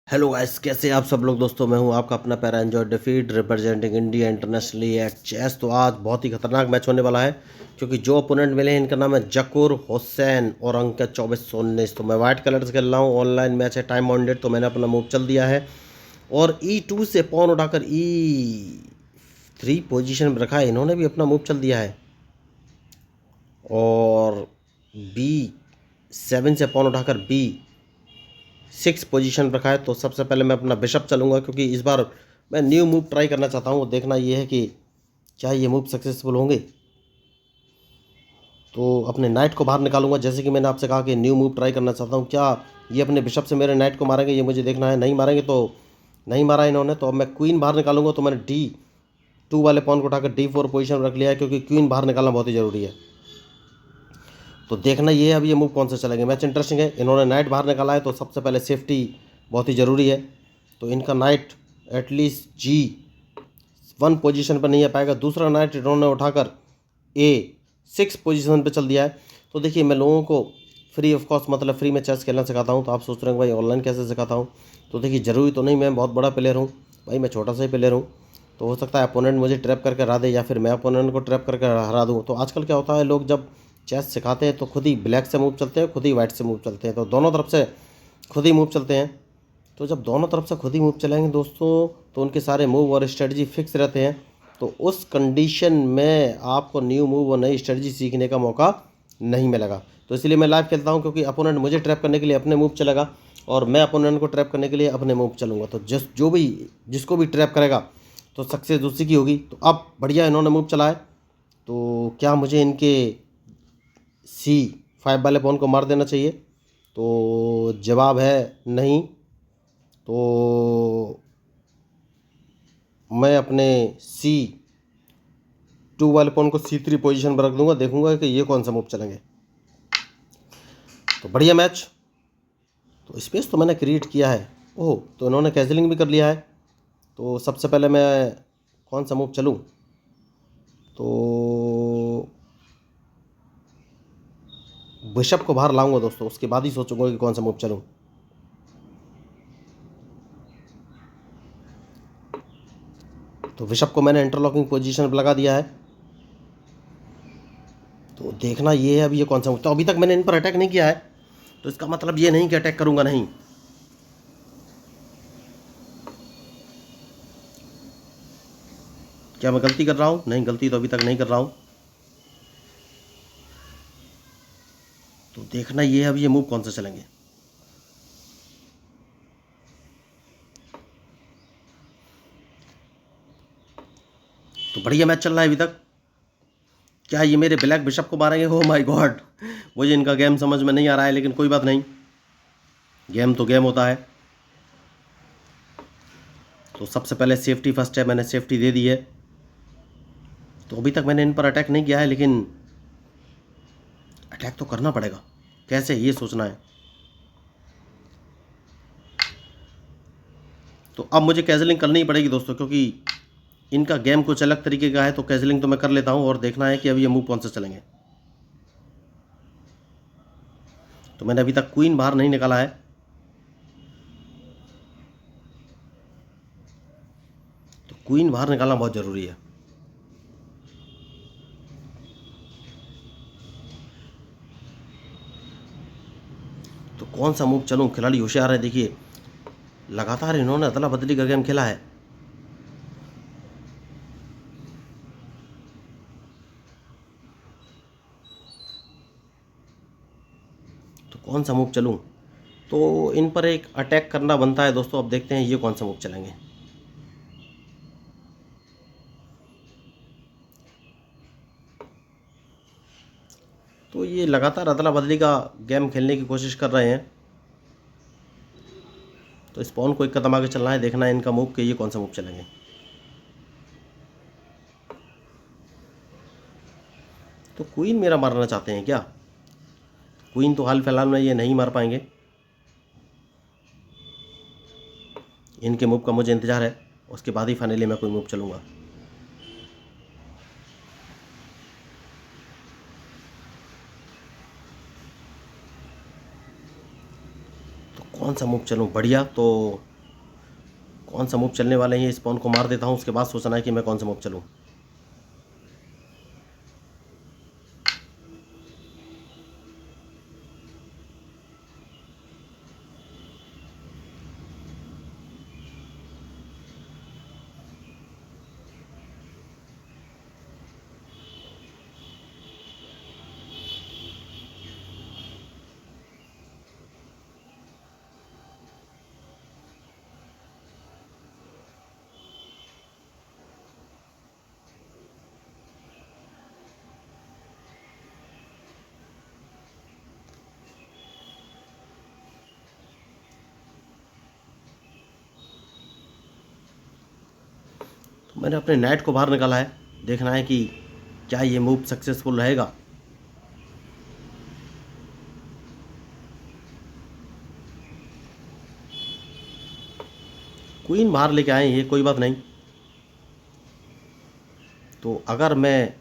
Hello guys, कैसे हैं आप सब लोग। दोस्तों मैं हूं आपका अपना पैरा एंजॉय डिफीट representing India internationally at chess. तो आज बहुत ही खतरनाक मैच होने वाला है क्योंकि जो ओपोनेंट मिले हैं इनका नाम है जकूर हुसैन और अंक है 2419। तो मैं वाइट कलर से खेल रहा हूं, ऑनलाइन मैच है, टाइम बाउंडेड। तो मैंने अपना मूव चल दिया है और E2 से पॉन उठाकर E3 पोजीशन में रखा है। इन्होंने भी अपना मूव चल दिया है और B7 से पॉन उठाकर B6 पोजीशन रखा है। तो सबसे पहले मैं अपना बिशप चलूंगा क्योंकि इस बार मैं न्यू मूव ट्राई करना चाहता हूँ। देखना ये है कि क्या ये मूव सक्सेसफुल होंगे। तो अपने नाइट को बाहर निकालूंगा, जैसे कि मैंने आपसे कहा कि न्यू मूव ट्राई करना चाहता हूँ। क्या ये अपने बिशप से मेरे नाइट को मारेंगे, ये मुझे देखना है। नहीं मारेंगे तो नहीं मारा इन्होंने। तो अब मैं क्वीन बाहर निकालूंगा। तो मैंने D2 वाले पॉन को उठाकर D4 पोजीशन में रख लिया है क्योंकि क्वीन बाहर निकालना बहुत ही ज़रूरी है। तो देखना ये है अब ये मूव कौन सा चलेंगे। मैच इंटरेस्टिंग है। इन्होंने नाइट बाहर निकाला है तो सबसे पहले सेफ्टी बहुत ही ज़रूरी है। तो इनका नाइट एटलीस्ट G1 पोजीशन पर नहीं आ पाएगा। दूसरा नाइट इन्होंने उठाकर A6 पोजीशन पर चल दिया है। तो देखिए, मैं लोगों को फ्री ऑफ कॉस्ट, मतलब फ्री में चेस खेलना सिखाता हूँ। तो आप सोच रहे हैं भाई ऑनलाइन कैसे सिखाता हूँ। तो देखिए, ज़रूरी तो नहीं मैं बहुत बड़ा प्लेयर हूँ भाई, मैं छोटा सा ही प्लेयर हूँ। तो हो सकता है अपोनेंट मुझे ट्रैप करके हरा दे या फिर मैं अपोनेंट को ट्रैप करके हरा दूँ। तो आजकल क्या होता है, लोग जब चेस सिखाते हैं तो खुद ही ब्लैक से मूव चलते हैं, खुद ही वाइट से मूव चलते हैं। तो दोनों तरफ से खुद ही मूव चलते हैं। तो जब दोनों तरफ से खुद ही मूव चलेंगे दोस्तों, तो उनके सारे मूव और स्ट्रेटजी फिक्स रहते हैं। तो उस कंडीशन में आपको न्यू मूव और नई स्ट्रेटजी सीखने का मौका नहीं मिलेगा। तो इसलिए मैं लाइव खेलता हूँ क्योंकि अपोनेंट मुझे ट्रैप करने के लिए अपने मूव चलेगा और मैं अपोनेंट को ट्रैप करने के लिए अपने मूव चलूँगा। तो जिसको भी ट्रैप करेगा तो सक्सेस उसी की होगी। तो अब बढ़िया इन्होंने मूव चलाए। तो क्या मुझे इनके C5 वाले पॉन को मार देना चाहिए? तो जवाब है नहीं। तो मैं अपने C2 वाले पॉन को C3 पोजीशन पर रख दूंगा, देखूंगा कि ये कौन सा मूव चलेंगे। तो बढ़िया मैच। तो स्पेस तो मैंने क्रिएट किया है। ओह, तो इन्होंने कैंसिलिंग भी कर लिया है। तो सबसे पहले मैं कौन सा मूव चलूँ? तो बिशप को बाहर लाऊंगा दोस्तों, उसके बाद ही सोचूंगा कि कौन सा मूव चलूँ। तो बिशप को मैंने इंटरलॉकिंग पोजीशन पर लगा दिया है। तो देखना ये है अब ये कौन सा मूव। तो अभी तक मैंने इन पर अटैक नहीं किया है, तो इसका मतलब ये नहीं कि अटैक करूंगा नहीं। क्या मैं गलती कर रहा हूँ? नहीं, गलती तो अभी तक नहीं कर रहा हूँ। तो देखना ये है अब ये मूव कौन सा चलेंगे। तो बढ़िया मैच चल रहा है अभी तक। क्या ये मेरे ब्लैक बिशप को मारेंगे? हो माय गॉड, मुझे इनका गेम समझ में नहीं आ रहा है, लेकिन कोई बात नहीं, गेम तो गेम होता है। तो सबसे पहले सेफ्टी फर्स्ट है, मैंने सेफ्टी दे दी है। तो अभी तक मैंने इन पर अटैक नहीं किया है, लेकिन अटैक तो करना पड़ेगा। कैसे, ये सोचना है। तो अब मुझे कैजलिंग करनी ही पड़ेगी दोस्तों, क्योंकि इनका गेम कुछ अलग तरीके का है। तो कैजलिंग तो मैं कर लेता हूँ और देखना है कि अब ये मूव कौन सा चलेंगे। तो मैंने अभी तक क्वीन बाहर नहीं निकाला है। तो क्वीन बाहर निकालना बहुत ज़रूरी है। तो कौन सा मूव चलूँ? खिलाड़ी होशियार है। देखिए, लगातार इन्होंने अदला बदली का गेम खेला है। तो कौन सा मूव चलूँ? तो इन पर एक अटैक करना बनता है दोस्तों। अब देखते हैं ये कौन सा मूव चलेंगे। तो ये लगातार अदला बदली का गेम खेलने की कोशिश कर रहे हैं। तो इस पॉन को एक कदम आगे चलना है, देखना है इनका मूव कि ये कौन सा मूव चलेंगे। तो क्वीन मेरा मारना चाहते हैं क्या? क्वीन तो हाल फिलहाल में ये नहीं मार पाएंगे। इनके मूव का मुझे इंतज़ार है, उसके बाद ही फाइनली मैं कोई मूव चलूँगा। तो कौन सा मूव चलूँ? बढ़िया। तो कौन सा मूव चलने वाले हैं, इस पॉन को मार देता हूँ, उसके बाद सोचना है कि मैं कौन सा मूव चलूँ। तो मैंने अपने नाइट को बाहर निकाला है, देखना है कि क्या ये मूव सक्सेसफुल रहेगा। क्वीन बाहर लेके आए, ये कोई बात नहीं। तो अगर मैं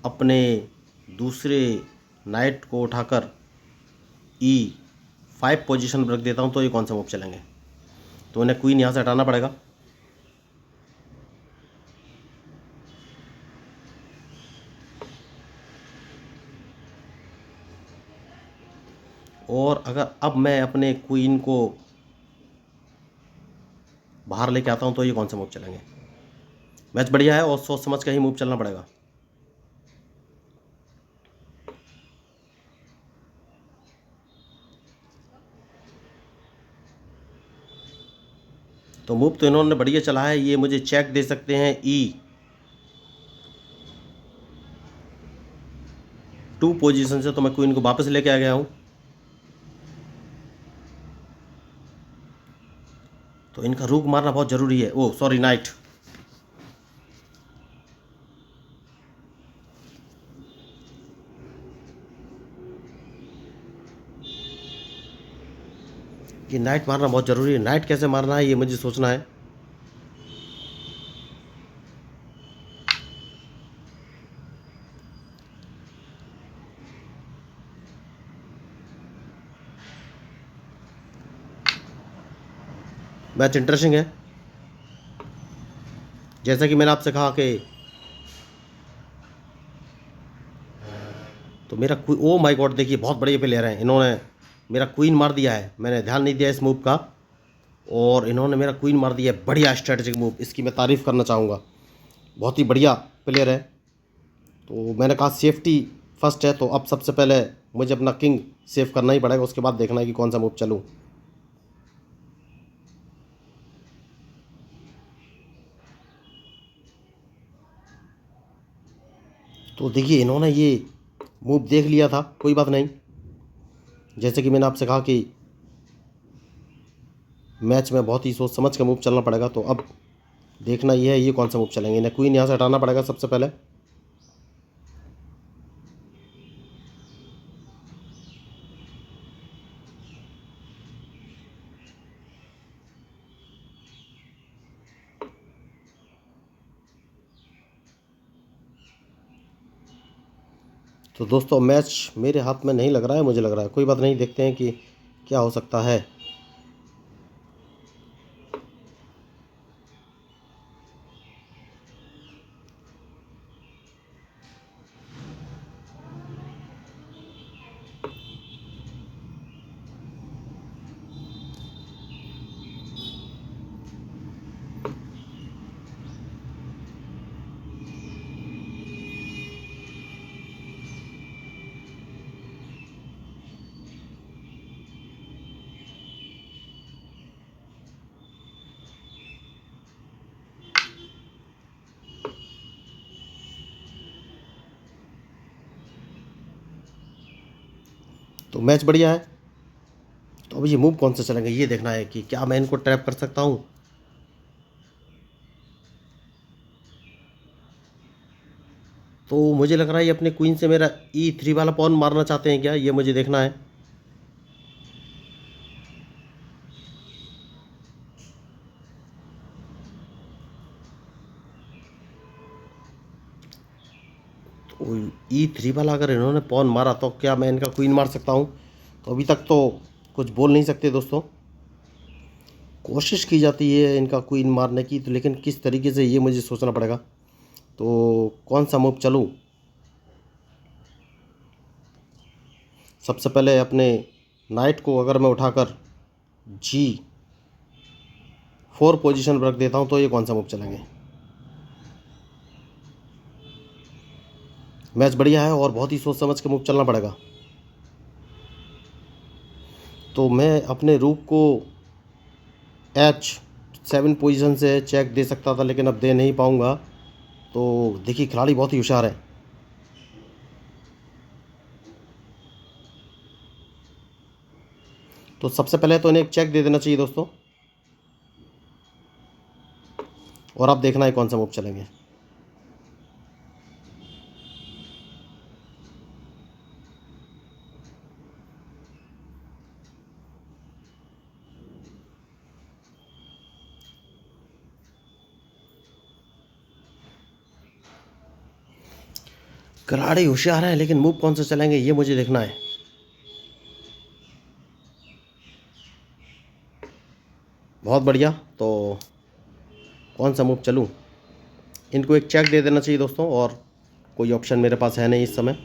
अपने दूसरे नाइट को उठाकर E5 पोजीशन पर रख देता हूँ तो ये कौन सा मूव चलेंगे। तो उन्हें क्वीन यहाँ से हटाना पड़ेगा। और अगर अब मैं अपने क्वीन को बाहर लेके आता हूँ तो ये कौन सा मूव चलेंगे। मैच बढ़िया है और सोच समझ कर ही मूव चलना पड़ेगा। तो मूव तो इन्होंने बढ़िया चला है, ये मुझे चेक दे सकते हैं E2 पोजीशन से। तो मैं क्वीन को वापस लेके आ गया हूँ। तो इनका रूक मारना बहुत ज़रूरी है। Oh sorry, night. ये नाइट मारना बहुत ज़रूरी है। नाइट कैसे मारना है ये मुझे सोचना है। मैच इंटरेस्टिंग है। जैसा कि मैंने आपसे कहा कि तो मेरा ओ माय गॉड, देखिए बहुत बड़े प्लेयर हैं। इन्होंने मेरा क्वीन मार दिया है, मैंने ध्यान नहीं दिया इस मूव का, और इन्होंने मेरा क्वीन मार दिया है। बढ़िया स्ट्रेटेजिक मूव, इसकी मैं तारीफ़ करना चाहूँगा। बहुत ही बढ़िया प्लेयर है। तो मैंने कहा सेफ्टी फर्स्ट है, तो अब सबसे पहले मुझे अपना किंग सेव करना ही पड़ेगा, उसके बाद देखना है कि कौन सा मूव चलूँ। तो देखिए इन्होंने ये मूव देख लिया था, कोई बात नहीं। जैसे कि मैंने आपसे कहा कि मैच में बहुत ही सोच समझ के मूव चलना पड़ेगा। तो अब देखना ये है ये कौन सा मूव चलेंगे। इन्हें क्वीन यहाँ से हटाना पड़ेगा सबसे पहले। तो दोस्तों मैच मेरे हाथ में नहीं लग रहा है, मुझे लग रहा है, कोई बात नहीं, देखते हैं कि क्या हो सकता है। तो मैच बढ़िया है। तो अब ये मूव कौन से चलेंगे ये देखना है कि क्या मैं इनको ट्रैप कर सकता हूँ। तो मुझे लग रहा है ये अपने क्वीन से मेरा E3 वाला पॉन मारना चाहते हैं क्या, ये मुझे देखना है। तो E3 वाला अगर इन्होंने पॉन मारा तो क्या मैं इनका क्वीन मार सकता हूँ। तो अभी तक तो कुछ बोल नहीं सकते दोस्तों। कोशिश की जाती है इनका क्वीन मारने की, तो लेकिन किस तरीके से ये मुझे सोचना पड़ेगा। तो कौन सा मूव चलूँ? सबसे पहले अपने नाइट को अगर मैं उठाकर G4 पोजीशन पर रख देता हूँ तो ये कौन सा मूव चलेंगे? मैच बढ़िया है और बहुत ही सोच समझ के मूव चलना पड़ेगा। तो मैं अपने रूक को H7 पोजीशन से चेक दे सकता था, लेकिन अब दे नहीं पाऊँगा। तो देखिए खिलाड़ी बहुत ही होशियार है। तो सबसे पहले तो इन्हें एक चेक दे देना चाहिए दोस्तों, और अब देखना है कौन सा मूव चलेंगे। खिलाड़ी होशियार है, लेकिन मूव कौन सा चलेंगे ये मुझे देखना है। बहुत बढ़िया। तो कौन सा मूव चलूँ? इनको एक चेक दे देना चाहिए दोस्तों, और कोई ऑप्शन मेरे पास है नहीं इस समय।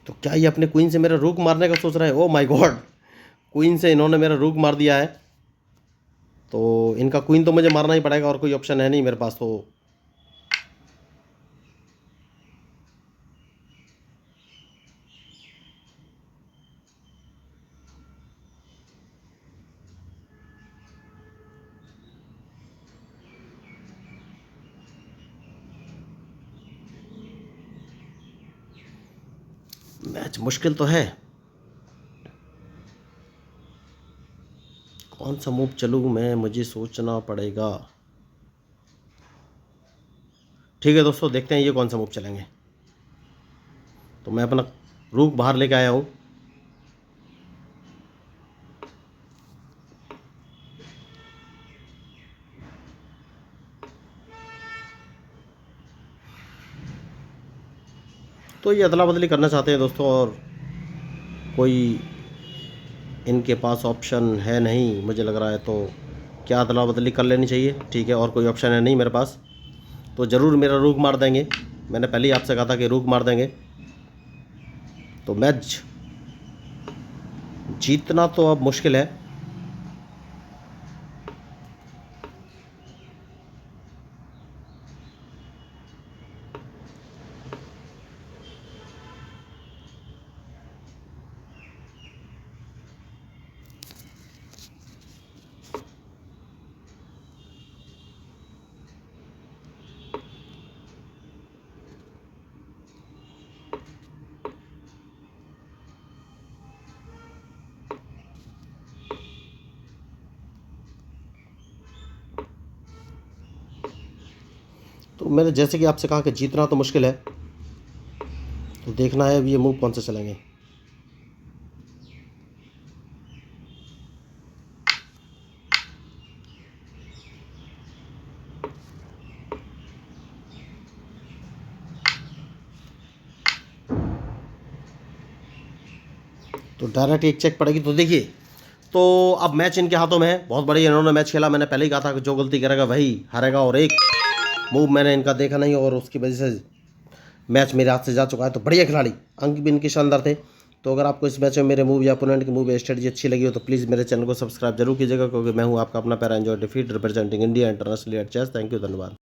तो क्या ये अपने क्वीन से मेरा रूक मारने का सोच रहे हैं? ओ माय गॉड, क्वीन से इन्होंने मेरा रूक मार दिया है। तो इनका क्वीन तो मुझे मारना ही पड़ेगा, और कोई ऑप्शन है नहीं मेरे पास। तो मैच मुश्किल तो है। कौन सा मूव चलूँ मैं, मुझे सोचना पड़ेगा। ठीक है दोस्तों, देखते हैं ये कौन सा मूव चलेंगे। तो मैं अपना रूक बाहर लेके आया हूँ। तो ये अदला बदली करना चाहते हैं दोस्तों, और कोई इनके पास ऑप्शन है नहीं मुझे लग रहा है। तो क्या अदला बदली कर लेनी चाहिए? ठीक है, और कोई ऑप्शन है नहीं मेरे पास, तो ज़रूर मेरा रूक मार देंगे। मैंने पहले ही आपसे कहा था कि रूक मार देंगे। तो मैच जीतना तो अब मुश्किल है। तो मैंने जैसे कि आपसे कहा कि जीतना तो मुश्किल है, तो देखना है अब ये मूव कौन से चलेंगे। तो डायरेक्ट एक चेक पड़ेगी। तो देखिए, तो अब मैच इनके हाथों में है। बहुत बढ़िया इन्होंने मैच खेला। मैंने पहले ही कहा था कि जो गलती करेगा वही हारेगा, और एक मूव मैंने इनका देखा नहीं, और उसकी वजह से मैच मेरे हाथ से जा चुका है। तो बढ़िया खिलाड़ी, अंक भी इनके शानदार थे। तो अगर आपको इस मैच में मेरे मूव या अपोनेंट की मूव या स्ट्रेटजी अच्छी लगी हो तो प्लीज़ मेरे चैनल को सब्सक्राइब जरूर कीजिएगा, क्योंकि मैं हूँ आपका अपना पैरा एंजॉय डिफीट representing India internationally at chess. Thank you, धन्यवाद।